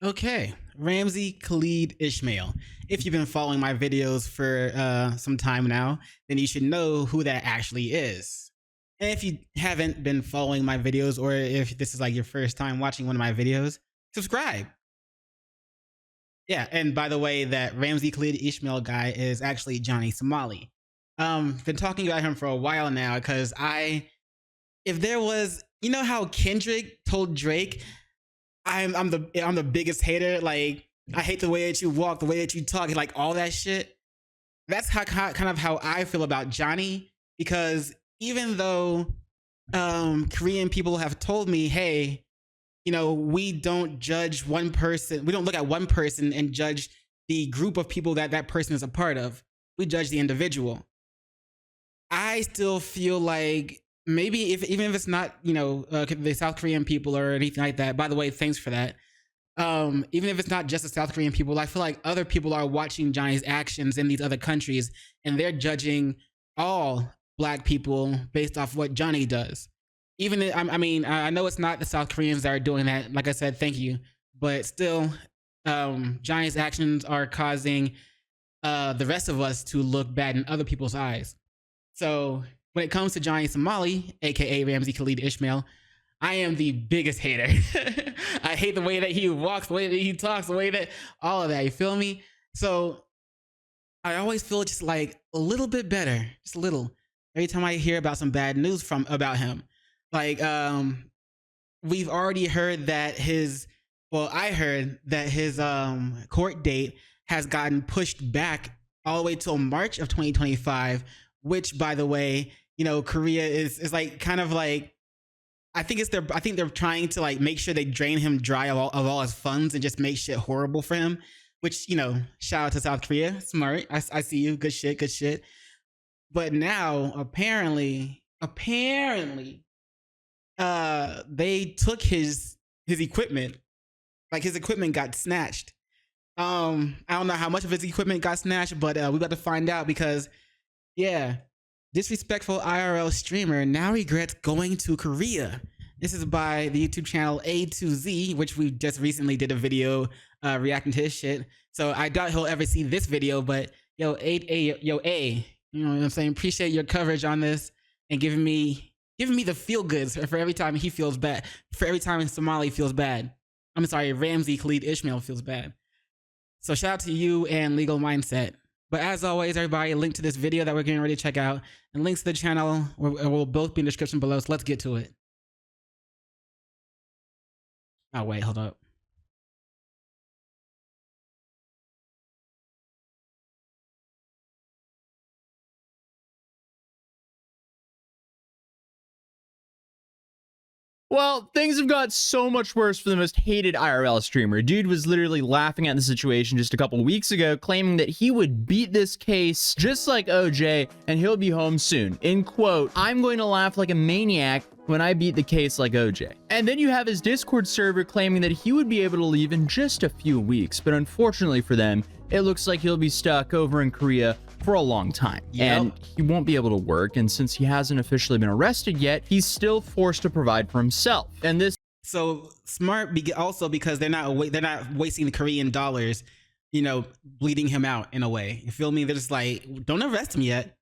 Okay, Ramsey Khalid Ishmael. If you've been following my videos for some time now, then you should know who that actually is. And if you haven't been following my videos, or if this is like your first time watching one of my videos, subscribe. Yeah, and by the way, that Ramsey Khalid Ishmael guy is actually Johnny Somali. Been talking about him for a while now because if there was, you know how Kendrick told Drake, I'm the biggest hater. Like, I hate the way that you walk, the way that you talk, like all that shit. That's kind of how I feel about Johnny, because even though Korean people have told me, hey, we don't judge one person, we don't look at one person and judge the group of people that that person is a part of. We judge the individual. I still feel like maybe if even if it's not the South Korean people or anything like that. By the way, thanks for that. Even if it's not just the South Korean people, I feel like other people are watching Johnny's actions in these other countries, and they're judging all black people based off what Johnny does. I know it's not the South Koreans that are doing that. Like I said, thank you, but still, Johnny's actions are causing the rest of us to look bad in other people's eyes. So when it comes to Johnny Somali, aka Ramsey Khalid Ishmael, I am the biggest hater. I hate the way that he walks, the way that he talks, the way that all of that. You feel me? So I always feel just like a little bit better, just a little, every time I hear about some bad news about him. Like we've already heard that I heard that his court date has gotten pushed back all the way till March of 2025, which, by the way, Korea is like kind of like, I think they're trying to like make sure they drain him dry of all his funds and just make shit horrible for him. Which, shout out to South Korea, smart. I see you, good shit, good shit. But now apparently, they took his equipment. Like, his equipment got snatched. I don't know how much of his equipment got snatched, but we about to find out because, yeah, disrespectful IRL streamer now regrets going to Korea. This is by the YouTube channel Atozy, which we just recently did a video reacting to his shit. So I doubt he'll ever see this video, but yo, A, you know what I'm saying? Appreciate your coverage on this and giving me the feel goods for every time he feels bad, for every time Somali feels bad. I'm sorry, Ramsey Khalid Ishmael feels bad. So shout out to you and Legal Mindset. But as always, everybody, a link to this video that we're getting ready to check out and links to the channel will both be in the description below. So let's get to it. Oh, wait, hold up. Well, things have got so much worse for the most hated IRL streamer. Dude was literally laughing at the situation just a couple weeks ago, claiming that he would beat this case just like OJ and he'll be home soon. In quote, "I'm going to laugh like a maniac when I beat the case like OJ." And then you have his Discord server claiming that he would be able to leave in just a few weeks, but unfortunately for them, it looks like he'll be stuck over in Korea for a long time. Yep. And he won't be able to work, and since he hasn't officially been arrested yet, he's still forced to provide for himself. And this So smart, also because they're not wasting the Korean dollars, bleeding him out in a way. You feel me? They're just like, don't arrest him yet.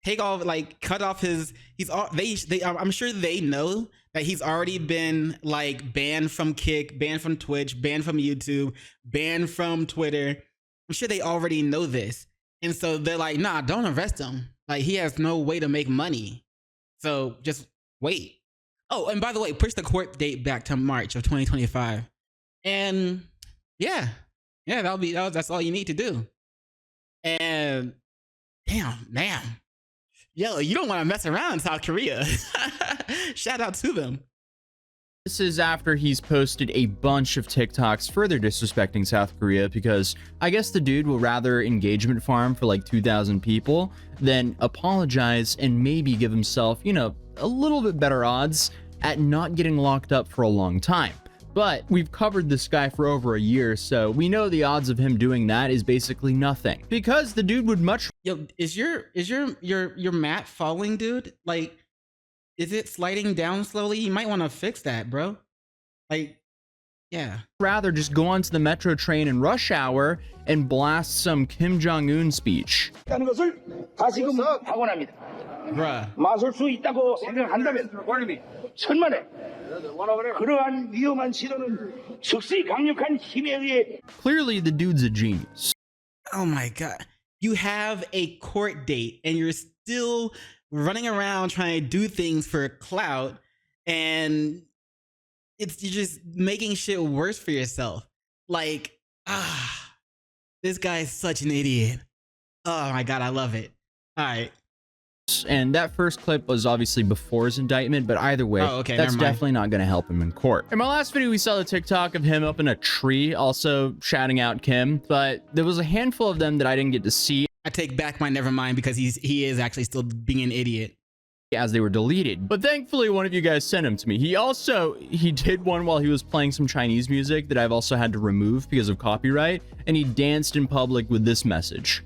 Take off, like, cut off his. I'm sure they know that he's already been like banned from Kick, banned from Twitch, banned from YouTube, banned from Twitter. I'm sure they already know this. And so they're like, nah, don't arrest him. Like, he has no way to make money. So just wait. Oh, and by the way, push the court date back to March of 2025. And yeah, that's all you need to do. And damn. Yo, you don't want to mess around in South Korea. Shout out to them. This is after he's posted a bunch of TikToks further disrespecting South Korea, because I guess the dude will rather engagement farm for like 2,000 people than apologize and maybe give himself, a little bit better odds at not getting locked up for a long time. But we've covered this guy for over a year, so we know the odds of him doing that is basically nothing, because the dude would much. Yo, is your mat falling, dude? Like, is it sliding down slowly? You might want to fix that, bro. Like, Yeah. Rather just go onto the metro train in rush hour and blast some Kim Jong-un speech. 하는 것을 다시금 확언합니다. Bruh. 맞설 수 있다고 생각한다면 천만에 그러한 위험한 시도는 즉시 강력한 힘에 의해 Clearly, the dude's a genius. Oh my God. You have a court date and you're still running around trying to do things for clout, and you're just making shit worse for yourself. Like, this guy is such an idiot. Oh my God, I love it. All right. And that first clip was obviously before his indictment, but either way, Oh, okay, that's never mind. definitely not going to help him in court. In my last video, we saw the TikTok of him up in a tree, also shouting out Kim, but there was a handful of them that I didn't get to see I take back my never mind because he is actually still being an idiot. as they were deleted. But thankfully, one of you guys sent them to me. He did one while he was playing some Chinese music that I've also had to remove because of copyright, and he danced in public with this message.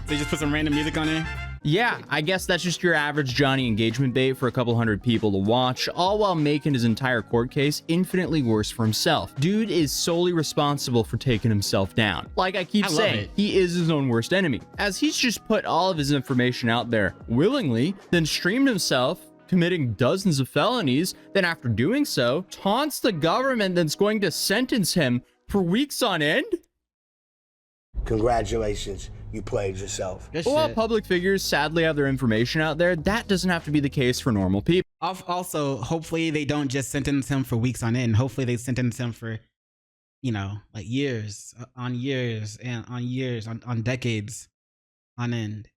So you just put some random music on there? Yeah, I guess that's just your average Johnny engagement bait for a couple hundred people to watch, all while making his entire court case infinitely worse for himself. Dude is solely responsible for taking himself down. Like I keep saying, he is his own worst enemy, as he's just put all of his information out there willingly, then streamed himself committing dozens of felonies, then after doing so, taunts the government that's going to sentence him for weeks on end? Congratulations, you played yourself. Good While shit. public figures sadly have their information out there, that doesn't have to be the case for normal people. Also, hopefully they don't just sentence him for weeks on end. Hopefully they sentence him for, you know, like years on years and on years on decades on end.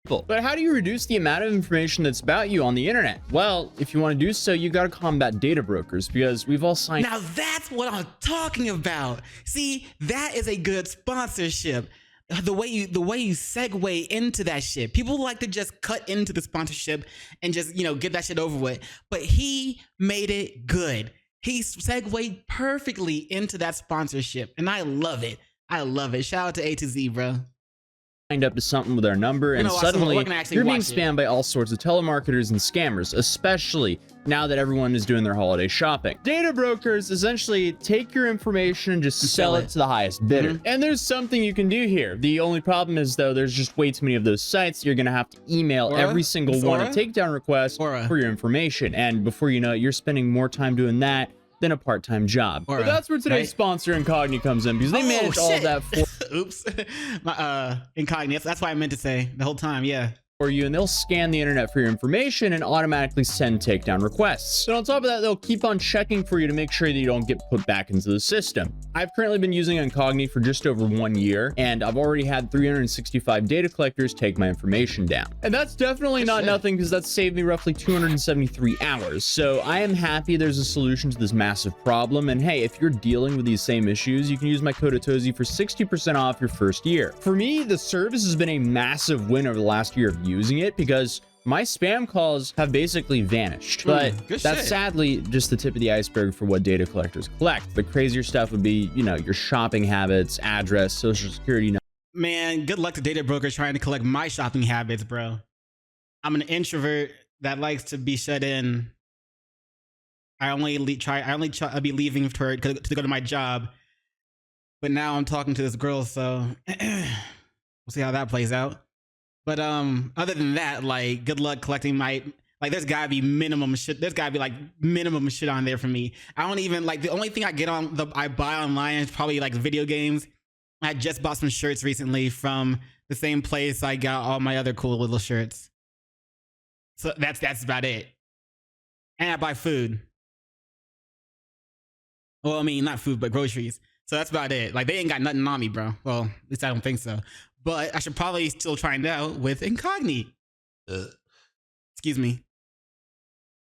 But how do you reduce the amount of information that's about you on the internet? Well, if you want to do so, you got to combat data brokers, because we've all signed. Now that's what I'm talking about. See, that is a good sponsorship. The way you segue into that shit. People like to just cut into the sponsorship and just, you know, get that shit over with. But he made it good. He segued perfectly into that sponsorship, and I love it. I love it. Shout out to Atozy, bro. Signed up to something with our number, and suddenly you're being spammed by all sorts of telemarketers and scammers, especially now that everyone is doing their holiday shopping. Data brokers essentially take your information and just sell it to the highest bidder. And there's something you can do here. The only problem is, though, there's just way too many of those sites. You're gonna have to email every single one a takedown request for your information, and before you know it, you're spending more time doing that than a part-time job. But that's where today's sponsor, Incogni, comes in, because they manage all of that for Oops. My Incogni. That's what I meant to say the whole time. Yeah. for you, and they'll scan the internet for your information and automatically send takedown requests. And on top of that, they'll keep on checking for you to make sure that you don't get put back into the system. I've currently been using Incogni for just over 1 year, and I've already had 365 data collectors take my information down. And that's definitely not nothing, because that's saved me roughly 273 hours. So I am happy there's a solution to this massive problem. And hey, if you're dealing with these same issues, you can use my code Atozy for 60% off your first year. For me, the service has been a massive win over the last year of using it, because my spam calls have basically vanished. But that's sadly just the tip of the iceberg for what data collectors collect. The crazier stuff would be, you know, your shopping habits, address, social security number. Man, good luck to data brokers trying to collect my shopping habits, bro. I'm an introvert that likes to be shut in. I'll be leaving to go to my job. But now I'm talking to this girl, so we'll see how that plays out. But other than that, like, good luck collecting my, like, there's gotta be minimum shit. There's gotta be like minimum shit on there for me. I don't even, like, the only thing I get on I buy online is probably like video games. I just bought some shirts recently from the same place I got all my other cool little shirts. So that's about it. And I buy food. Well, I mean, not food, but groceries. So that's about it. Like, they ain't got nothing on me, bro. Well, at least I don't think so. But I should probably still try it out with Incogni. Excuse me.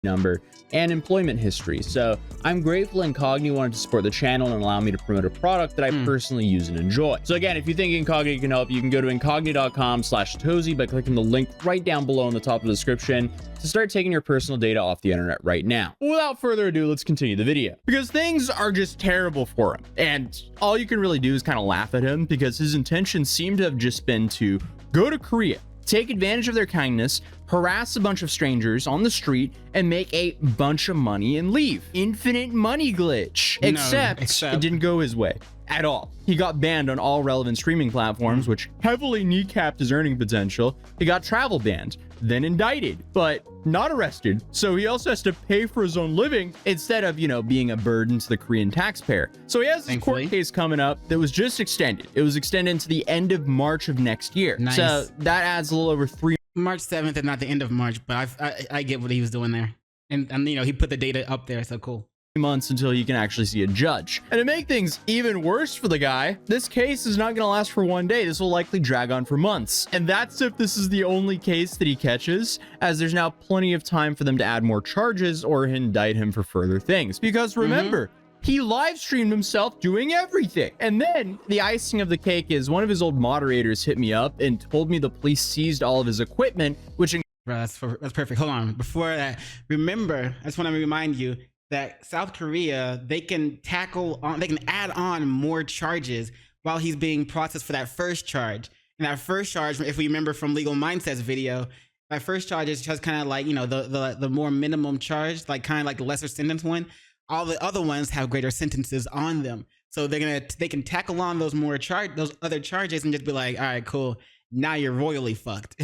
Number and employment history. So I'm grateful Incogni wanted to support the channel and allow me to promote a product that I personally use and enjoy. So again, if you think Incogni can help, you can go to incogni.com/Atozy by clicking the link right down below in the top of the description to start taking your personal data off the internet right now. Without further ado, let's continue the video, because things are just terrible for him. And all you can really do is kind of laugh at him, because his intentions seem to have just been to go to Korea, take advantage of their kindness, harass a bunch of strangers on the street, and make a bunch of money and leave. Infinite money glitch. Except it didn't go his way at all. He got banned on all relevant streaming platforms, which heavily kneecapped his earning potential. He got travel banned, then indicted, but not arrested. So he also has to pay for his own living instead of, you know, being a burden to the Korean taxpayer. So he has this court case coming up that was just extended. It was extended into the end of March of next year. Nice. So that adds a little over 3 March 7th and not the end of March, but I get what he was doing there. And you know, he put the data up there, so cool. months until you can actually see a judge. And to make things even worse for the guy, this case is not going to last for one day. This will likely drag on for months. And that's if this is the only case that he catches, as there's now plenty of time for them to add more charges or indict him for further things. Because remember, he live streamed himself doing everything. And then the icing of the cake is one of his old moderators hit me up and told me the police seized all of his equipment, which... Bro, that's perfect. Hold on. Before that, remember, I just want to remind you that South Korea, they can add on more charges while he's being processed for that first charge. And that first charge, if we remember from Legal Mindset's video, that first charge is just kind of like, you know, the more minimum charge, like kind of like the lesser sentence one. All the other ones have greater sentences on them. So they can tackle on those other charges and just be like, all right, cool. Now you're royally fucked.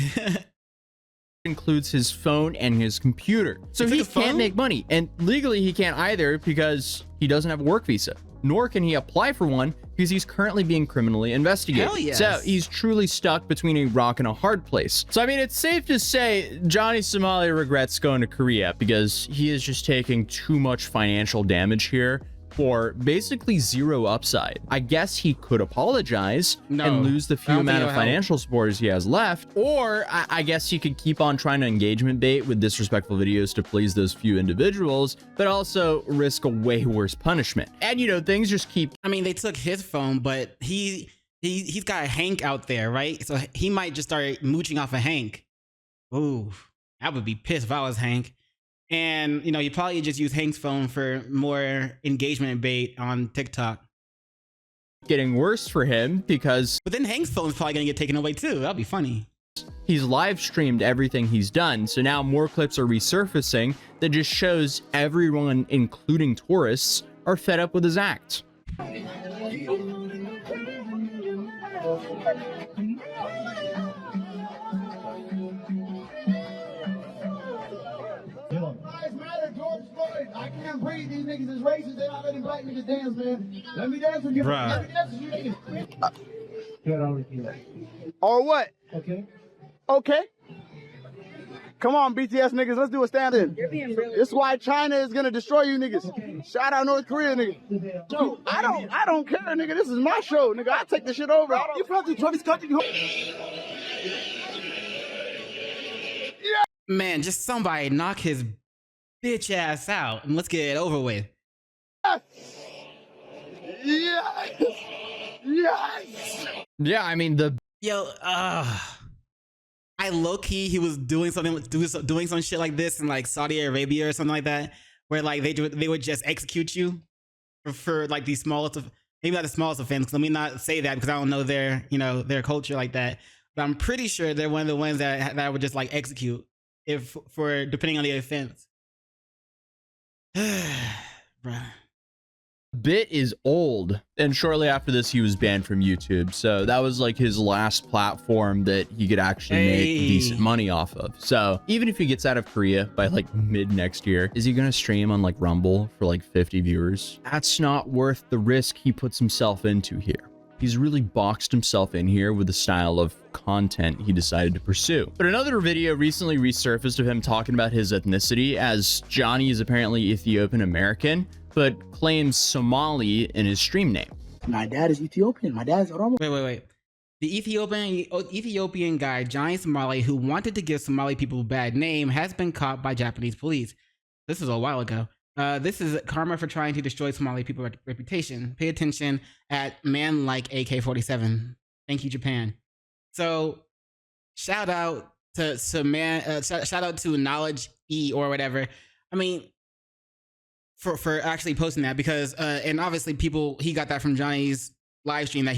Includes his phone and his computer. So he can't make money. And legally he can't either because he doesn't have a work visa. Nor can he apply for one because he's currently being criminally investigated. Hell yes. So he's truly stuck between a rock and a hard place. So I mean, it's safe to say Johnny Somali regrets going to Korea because he is just taking too much financial damage here for basically zero upside. I guess he could apologize and lose the few amount of financial supporters he has left, or I guess he could keep on trying to engagement bait with disrespectful videos to please those few individuals, but also risk a way worse punishment. And you know, things just keep... I mean, they took his phone, but he's got a Hank out there, right? So he might just start mooching off of Hank. Ooh, I would be pissed if I was Hank. And, you know, you probably just use Hank's phone for more engagement bait on TikTok. Getting worse for him because... But then Hank's phone is probably going to get taken away too. That'll be funny. He's live streamed everything he's done. So now more clips are resurfacing that just shows everyone, including tourists, are fed up with his act. I can't breathe. These niggas is racist. They're not letting black niggas dance, man. Let me dance with you. Bruh. Let me dance with you niggas. Or what? Okay. Okay. Come on, BTS niggas. Let's do a stand-in. This is why China is gonna destroy you niggas. Okay. Shout out North Korea, nigga. Yo, I don't care, nigga. This is my show, nigga. I take this shit over. You probably Travis country. Man, just somebody knock his bitch ass out and let's get it over with. Yes. Yes. Yeah, I mean, I low-key he was doing some shit like this in like Saudi Arabia or something like that, where like they would just execute you for like the smallest of, maybe not the smallest offense. Let me not say that because I don't know their culture like that, but I'm pretty sure they're one of the ones that would just like execute for depending on the offense. Bruh. Bit is old, and shortly after this he was banned from YouTube, so that was like his last platform that he could actually make decent money off of. So even if he gets out of Korea by like mid next year, is he gonna stream on like Rumble for like 50 viewers? That's not worth the risk he puts himself into here. He's really boxed himself in here with the style of content he decided to pursue. But another video recently resurfaced of him talking about his ethnicity, as Johnny is apparently Ethiopian American, but claims Somali in his stream name. My dad is Ethiopian. My dad's Oromo. Wait. The Ethiopian guy, Johnny Somali, who wanted to give Somali people a bad name, has been caught by Japanese police. This was a while ago. This is karma for trying to destroy Somali people's reputation. Pay attention at man like AK-47. Thank you, Japan. So, shout out to shout out to Knowledge E or whatever. I mean, for actually posting that, because and obviously he got that from Johnny's live stream that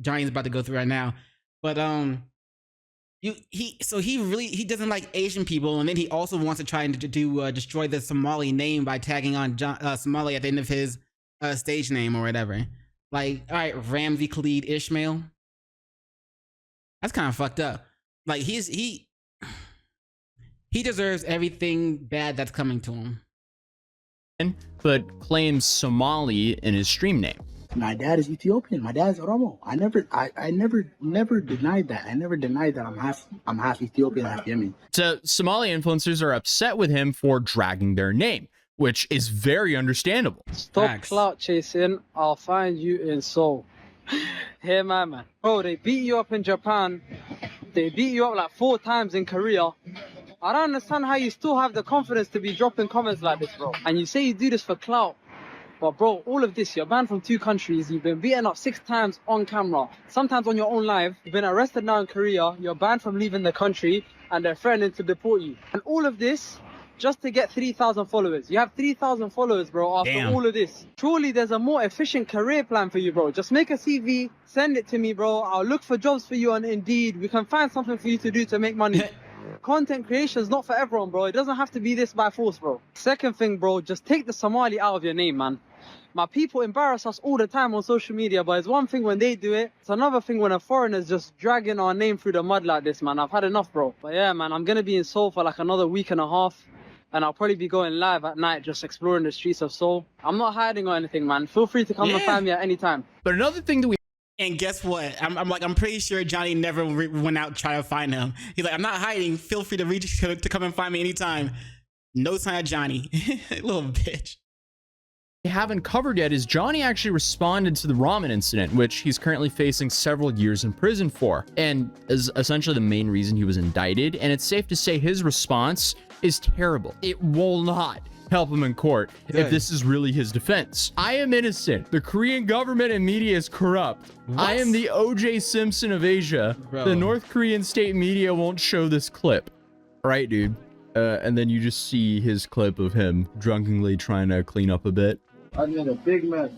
Johnny's about to go through right now. But He doesn't like Asian people, and then he also wants to try and destroy the Somali name by tagging on Somali at the end of his stage name or whatever. Like, all right, Ramsey Khalid Ishmael. That's kind of fucked up. Like, he deserves everything bad that's coming to him. But claims Somali in his stream name. My dad is Ethiopian. My dad is Oromo. I never denied that. I never denied that I'm half Ethiopian, half Yemen. So Somali influencers are upset with him for dragging their name, which is very understandable. Stop Facts. clout chasing. I'll find you in Seoul. Hey, man. Bro, they beat you up in Japan. They beat you up like 4 times in Korea. I don't understand how you still have the confidence to be dropping comments like this, bro. And you say you do this for clout. But bro, all of this, you're banned from 2 countries. You've been beaten up 6 times on camera. Sometimes on your own live. You've been arrested now in Korea. You're banned from leaving the country. And they're threatening to deport you. And all of this just to get 3,000 followers. You have 3,000 followers, bro, after all of this. Surely there's a more efficient career plan for you, bro. Just make a CV, send it to me, bro. I'll look for jobs for you on Indeed. We can find something for you to do to make money. Content creation is not for everyone, bro. It doesn't have to be this by force, bro. Second thing, bro, just take the Somali out of your name, man. My people embarrass us all the time on social media, but it's one thing when they do it. It's another thing when a foreigner's just dragging our name through the mud like this, man. I've had enough, bro. But yeah, man, I'm going to be in Seoul for like another week and a half. And I'll probably be going live at night, just exploring the streets of Seoul. I'm not hiding or anything, man. Feel free to come and find me at any time. But another thing that we And guess what? I'm pretty sure Johnny never went out trying to find him. He's like, I'm not hiding. Feel free to come and find me anytime. No sign of Johnny. Little bitch. haven't covered yet is Johnny actually responded to the ramen incident, which he's currently facing several years in prison for, and is essentially the main reason he was indicted. And it's safe to say his response is terrible. It will not help him in court if this is really his defense. I am innocent. The Korean government and media is corrupt. I am the O.J. Simpson of Asia. Bro. The North Korean state media won't show this clip. Right, dude? And then you just see his clip of him drunkenly trying to clean up a bit. I made a big mess.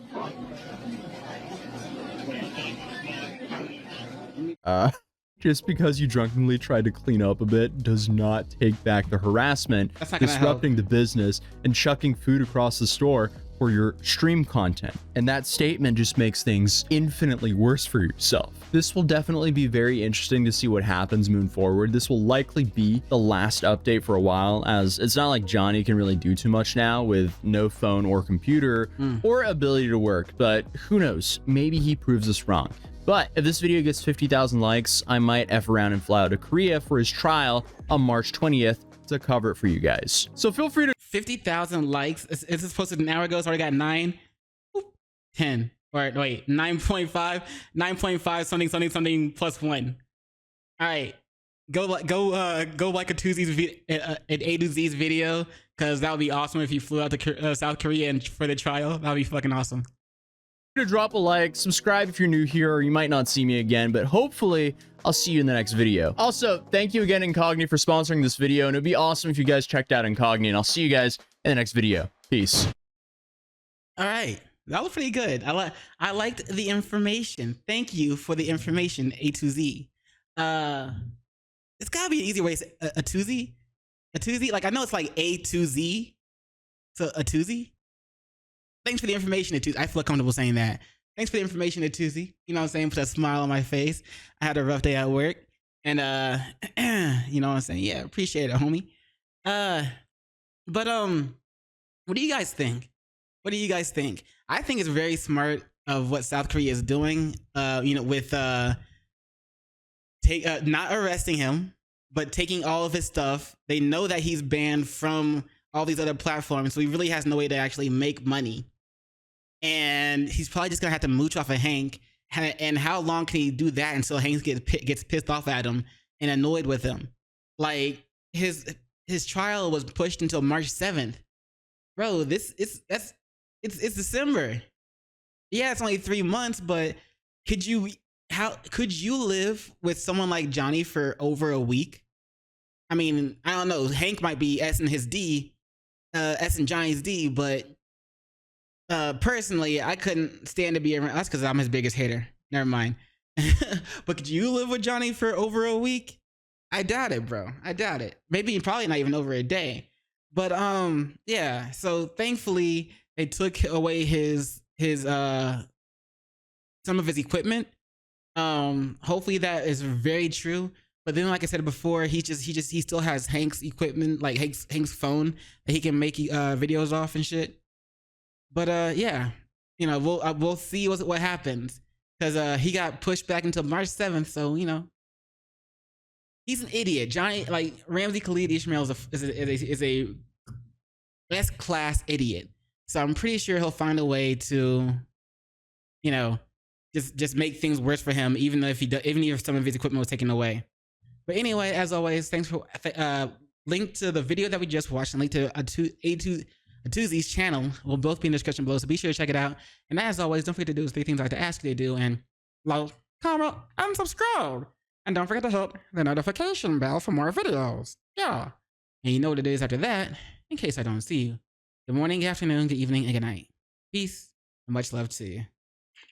Just because you drunkenly tried to clean up a bit does not take back the harassment, That's not gonna disrupting the business, and chucking food across the store for your stream content. And that statement just makes things infinitely worse for yourself. This will definitely be very interesting to see what happens moving forward. This will likely be the last update for a while, as it's not like Johnny can really do too much now with no phone or computer or ability to work, but who knows, maybe he proves us wrong. But if this video gets 50,000 likes, I might F around and fly out to Korea for his trial on March 20th to cover it for you guys. So feel free to 50,000 likes. Is this posted an hour ago? It's already got 9, 10, or wait, 9.5 something plus 1. All right, go like Atozy's Atozy's video, because that would be awesome if you flew out to South Korea and for the trial. That would be fucking awesome. drop a like, subscribe if you're new here, or you might not see me again, but hopefully I'll see you in the next video. Also, thank you again, Incogni, for sponsoring this video, and it'd be awesome if you guys checked out Incogni, and I'll see you guys in the next video. Peace. All right, that was pretty good. I liked the information. Thank you for the information, Atozy. It's gotta be an easier way to say Atozy. Atozy, like I know it's like A to Z, so Atozy. Thanks for the information, Atozy. I feel comfortable saying that. Thanks for the information, Atozy. You know what I'm saying? Put a smile on my face. I had a rough day at work, and you know what I'm saying? Yeah, appreciate it, homie. But what do you guys think? What do you guys think? I think it's very smart of what South Korea is doing. You know, with not arresting him, but taking all of his stuff. They know that he's banned from all these other platforms, so he really has no way to actually make money. And he's probably just gonna have to mooch off of Hank. And how long can he do that until Hank gets pissed off at him and annoyed with him? Like his trial was pushed until March 7th. Bro, it's December. Yeah, it's only 3 months, but could you live with someone like Johnny for over a week? I mean, I don't know. Hank might be S in his D, S in Johnny's D, but personally, I couldn't stand to be around. That's because I'm his biggest hater. Never mind. But could you live with Johnny for over a week? I doubt it, bro. I doubt it. Maybe probably not even over a day. But yeah. So thankfully they took away his some of his equipment. Hopefully that is very true. But then, like I said before, he still has Hank's equipment, like Hank's phone that he can make videos off and shit. But yeah, you know, we'll see what happens, because he got pushed back until March 7th. So you know, he's an idiot. Johnny, like Ramsey Khalid Ishmael is a S-class idiot. So I'm pretty sure he'll find a way to, you know, just make things worse for him, even if some of his equipment was taken away. But anyway, as always, thanks for link to the video that we just watched and link to Atozy's channel will both be in the description below, so be sure to check it out. And as always, don't forget to do those 3 things I like to ask you to do, and like, comment, and subscribe. And don't forget to hit the notification bell for more videos. Yeah. And you know what it is after that, in case I don't see you. Good morning, good afternoon, good evening, and good night. Peace, and much love to you.